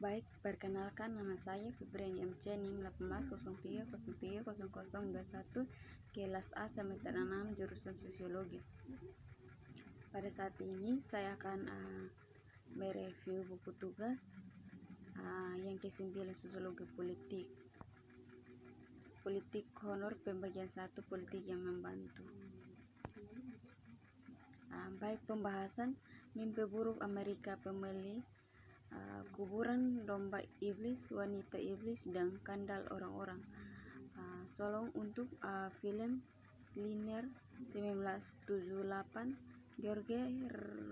Baik, perkenalkan nama saya Fibriani MC NIM 1803030021 kelas A semester 6 jurusan Sosiologi. Pada saat ini saya akan mereview buku tugas yang ke-9 Sosiologi Politik. Politik Honor pembagian 1 Politik yang membantu. Baik, pembahasan mimpi buruk Amerika Pemilih, kuburan domba iblis, wanita iblis, dan skandal orang-orang. Solong untuk film Linear 1978. George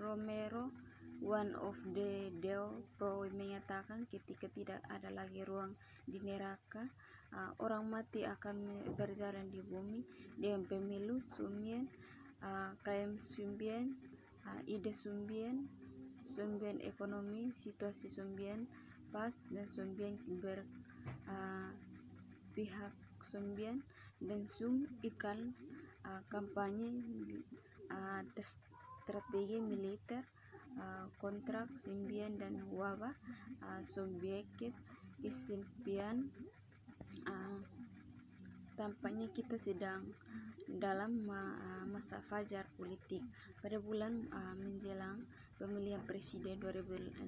Romero, one of the Deo Pro, menyatakan ketika tidak ada lagi ruang di neraka, orang mati akan berjalan di bumi dengan pemilu sumbien, klaim sumbien, ide sumbien, sumbien ekonomi, situasi sumbien, pas dan sumbien pihak sumbien, dan ikan, kampanye, strategi militer, kontrak sumbien dan wabah, subjek kesempian. Tampaknya kita sedang dalam masa fajar politik. Pada bulan menjelang pemilihan presiden 2016,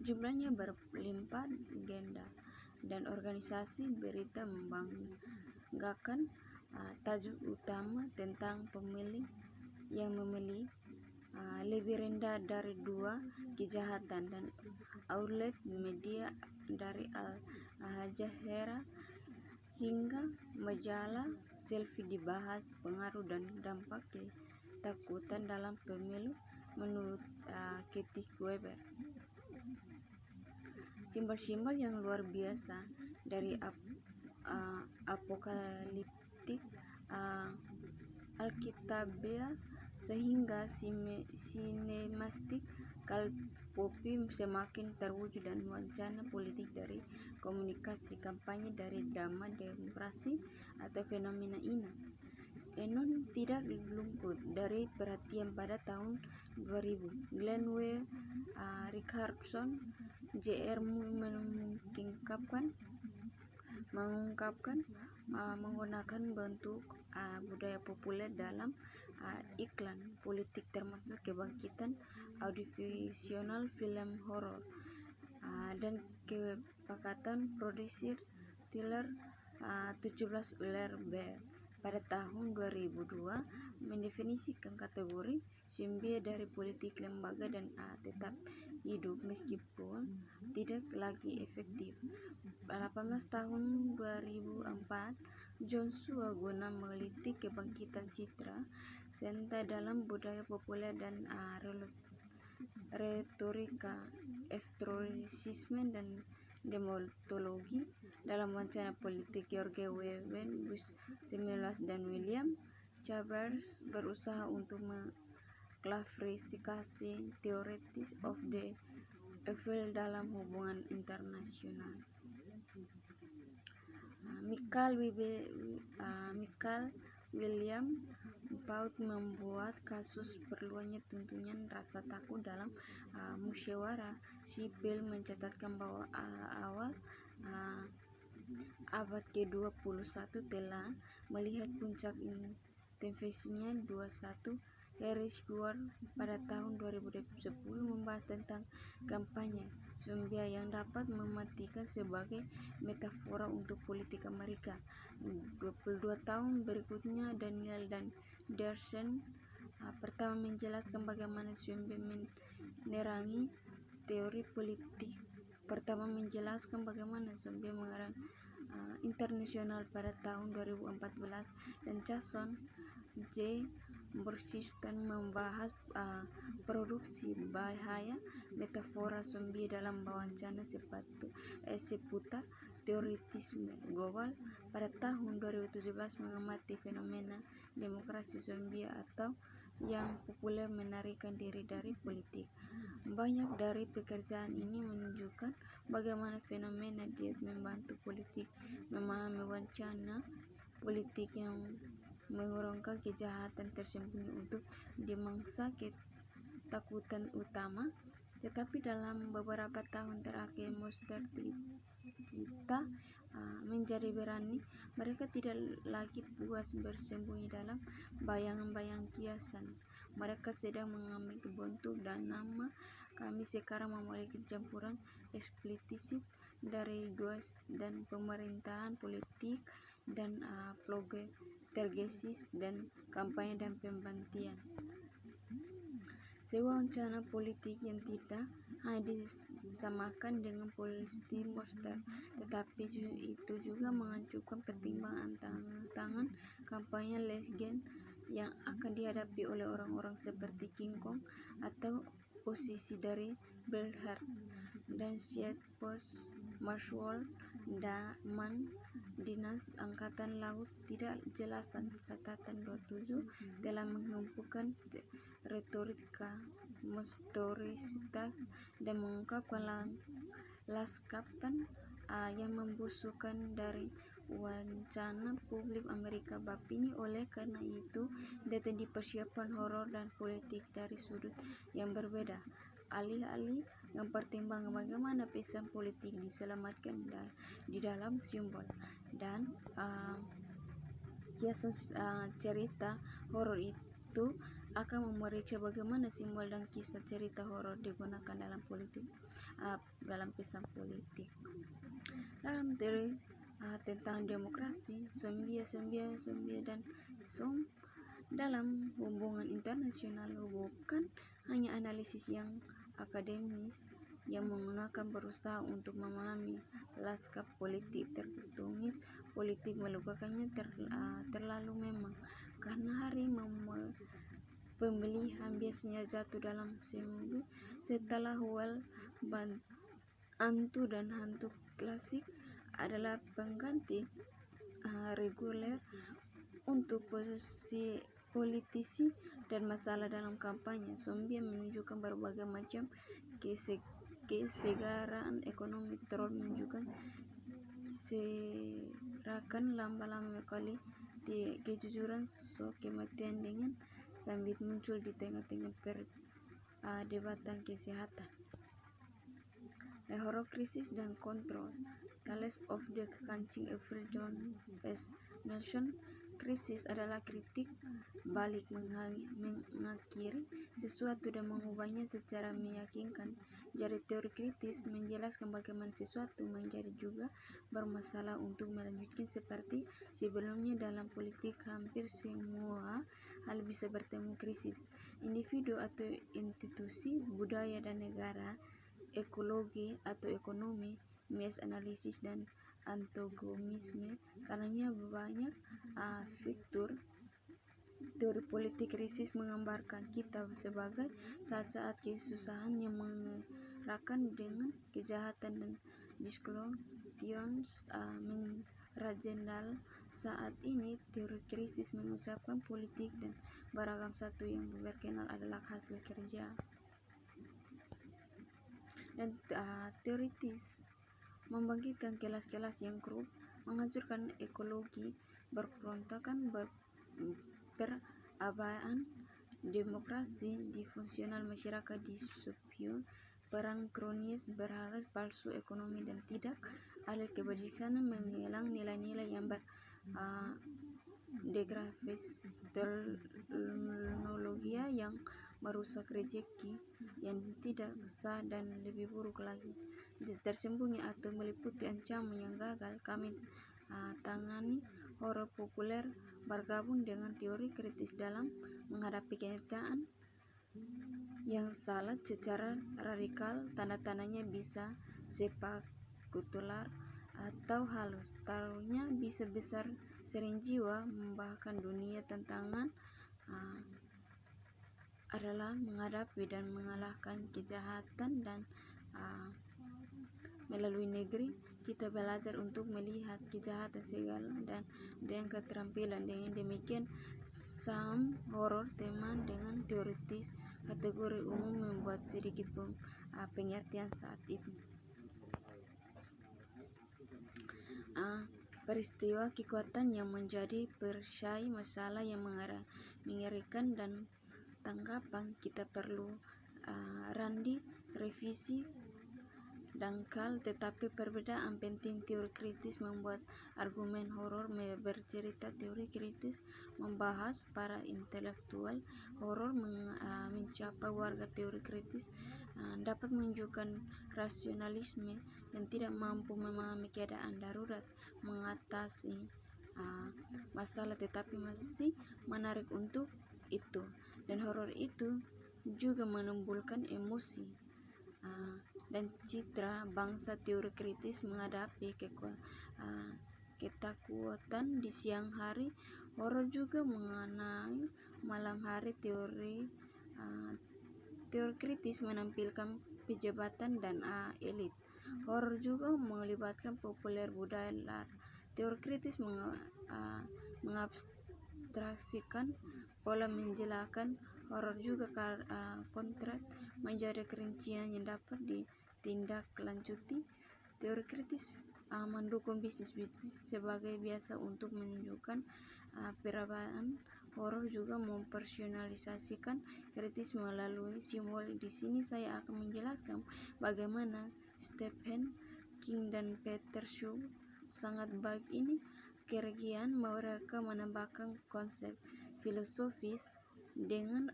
jumlahnya berlimpah ganda dan organisasi berita membanggakan tajuk utama tentang pemilih yang memilih lebih rendah dari 2 kejahatan, dan outlet media dari Al Jazeera hingga majalah Selfie dibahas pengaruh dan dampak ketakutan dalam pemilu menurut Keith Weber. Simbol-simbol yang luar biasa dari apokaliptik Alkitabiah sehingga sinematik Kalpopi semakin terwujud, dan wacana politik dari komunikasi kampanye dari drama demokrasi atau fenomena ini. Enon tidak luput dari perhatian pada tahun 2000. Glenn W. Richardson, Jr. mengungkapkan menggunakan bentuk budaya populer dalam iklan politik, termasuk kebangkitan audiovisual film horor dan kesepakatan produser Tyler 17 Uller Bear pada tahun 2002 mendefinisikan kategori sumbie dari politik lembaga dan tetap hidup meskipun tidak lagi efektif. 18 tahun 2004, Joshua guna meneliti kebangkitan citra senta dalam budaya populer dan retorika historisisme dan demontologi dalam wacana politik. George W. Bush 19 dan William Chambers berusaha untuk mengklasifikasi theories of the evil dalam hubungan internasional. Michael William Paut membuat kasus perlunya tuntunan rasa takut dalam musyawarah sipil, mencatatkan bahwa awal abad ke-21 telah melihat puncak intensitasnya. 21 Harris Ward pada tahun 2010 membahas tentang kampanye sumbia yang dapat mematikan sebagai metafora untuk politik Amerika. 22 tahun berikutnya, Daniel dan Dersen pertama menjelaskan bagaimana sumbia menerangi teori politik. Pertama menjelaskan bagaimana sumbia mengarang internasional pada tahun 2014, dan Jason J. Borchstein membahas produksi bahaya metafora sumbia dalam wacana seputar teoritisme global. Pada tahun 2017 mengamati fenomena demokrasi sumbia atau yang populer menarikan diri dari politik. Banyak dari pekerjaan ini menunjukkan bagaimana fenomena diet membantu politik memahami wacana politik yang mengurungkan kejahatan tersembunyi untuk dimangsa ketakutan utama Tetapi dalam beberapa tahun terakhir monster kita menjadi berani. Mereka tidak lagi puas bersembunyi dalam bayangan-bayangan kiasan. Mereka sedang mengambil bentuk dan nama. Kami sekarang memiliki campuran eksplisit dari juas dan pemerintahan politik dan tergesis dan kampanye dan pembantian. Sebuah rencana politik yang tidak hanya disamakan dengan polisi monster, tetapi itu juga mengacukan pertimbangan tangan kampanye legen yang akan dihadapi oleh orang-orang seperti King Kong atau posisi dari Belhar dan Syed Post Marshal Daman. Dinas Angkatan Laut tidak jelas dan catatan 27 telah menghembuskan retorika monstrositas dan mengungkapkan laskaptan yang membusukkan dari wacana publik Amerika Bapini. Oleh karena itu, datang dipersiapkan horor dan politik dari sudut yang berbeda. Alih-alih mempertimbangkan bagaimana pesan politik diselamatkan di dalam simbol dan hiasan cerita horor itu akan memeriksa bagaimana simbol dan kisah cerita horor digunakan dalam politik, dalam pesan politik. Dalam teori tentang demokrasi, zombie dan som dalam hubungan internasional bukan hanya analisis yang akademis yang menggunakan berusaha untuk memahami lanskap politik tertulis. Politik melupakannya terlalu memang karena hari pemilihan biasanya jatuh dalam seminggu setelah Well Hantu dan Hantu Klasik adalah pengganti reguler untuk posisi politisi dan masalah dalam kampanye. Zombie menunjukkan berbagai macam kesegaran ekonomi, troll menunjukkan serakan lama-lama kali kejujuran, kematian dengan sambit muncul di tengah-tengah perdebatan kesehatan. Horor krisis dan kontrol. Tales of the Catching April John S. Nelson. Krisis adalah kritik balik mengakhiri sesuatu dan mengubahnya secara meyakinkan. Jadi teori kritis menjelaskan bagaimana sesuatu menjadi juga bermasalah untuk melanjutkan seperti sebelumnya. Dalam politik hampir semua hal bisa bertemu krisis. Individu atau institusi, budaya dan negara, ekologi atau ekonomi, analisis dan antagonisme. Karenanya banyak fitur teori politik krisis menggambarkan kita sebagai saat-saat kesusahan yang mengerahkan dengan kejahatan dan disclosures regional. Saat ini teori krisis mengucapkan politik dan beragam satu yang berkenal adalah hasil kerja dan teoritis membangkitkan kelas-kelas yang korup, menghancurkan ekologi, berperontakan, perabaan, demokrasi, difungsional masyarakat, distopian, perang kronis, berharap palsu ekonomi dan tidak adil kebajikan, menghilang nilai-nilai yang degrafis, teknologi yang merusak rezeki yang tidak sah dan lebih buruk lagi tersembunyi atau meliputi ancaman yang gagal. Kami tangani horor populer bergabung dengan teori kritis dalam menghadapi kenyataan yang salah secara radikal. Tanda-tandanya bisa spektakuler atau halus, taruhnya bisa besar, sering jiwa, membahkan dunia. Tantangan adalah menghadapi dan mengalahkan kejahatan dan melalui negeri kita belajar untuk melihat kejahatan segala dan dengan keterampilan. Dengan demikian horor teman dengan teoritis kategori umum membuat sedikit pengertian saat itu. Peristiwa kekuatan yang menjadi perisai masalah yang mengerikan dan tanggapan kita perlu Randy revisi dangkal, tetapi perbedaan penting. Teori kritis membuat argumen horor bercerita. Teori kritis membahas para intelektual horor mencapai warga. Teori kritis dapat menunjukkan rasionalisme yang tidak mampu memahami keadaan darurat, mengatasi masalah, tetapi masih menarik untuk itu. Dan horor itu juga menimbulkan emosi dan citra bangsa. Teori kritis menghadapi ketakutan di siang hari. Horor juga mengenai malam hari. Teori kritis menampilkan pejabatan dan elit. Horor juga melibatkan populer budaya. Teori kritis mengabstraksikan pola menjelaskan. Horor juga kontrak menjadi kerincian yang dapat ditindaklanjuti. Teori kritis mendukung bisnis sebagai biasa untuk menunjukkan perubahan. Horor juga mempersonalisasikan kritis melalui simbol. Di sini saya akan menjelaskan bagaimana Stephen King dan Peter Shaw sangat baik ini. Keregian mereka menambahkan konsep filosofis dengan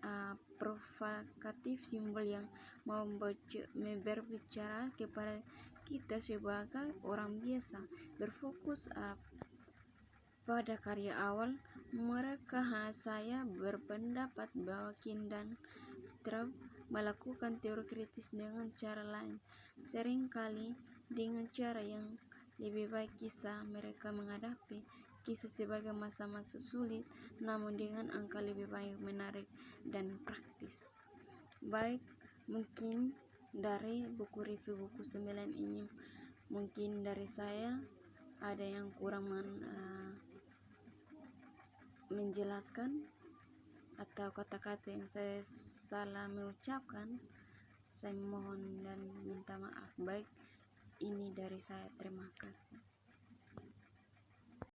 provokatif, simbol yang berbicara kepada kita sebagai orang biasa. Berfokus pada karya awal mereka. Saya berpendapat bahwa King dan Straub melakukan teori kritis dengan cara lain, seringkali dengan cara yang lebih baik. Kisah mereka menghadapi kisah sebagai masa-masa sulit, namun dengan angka lebih baik, menarik, dan praktis. Baik, mungkin dari buku review buku 9 ini, mungkin dari saya ada yang kurang menjelaskan atau kata-kata yang saya salah mengucapkan. Saya mohon dan minta maaf. Baik, ini dari saya. Terima kasih.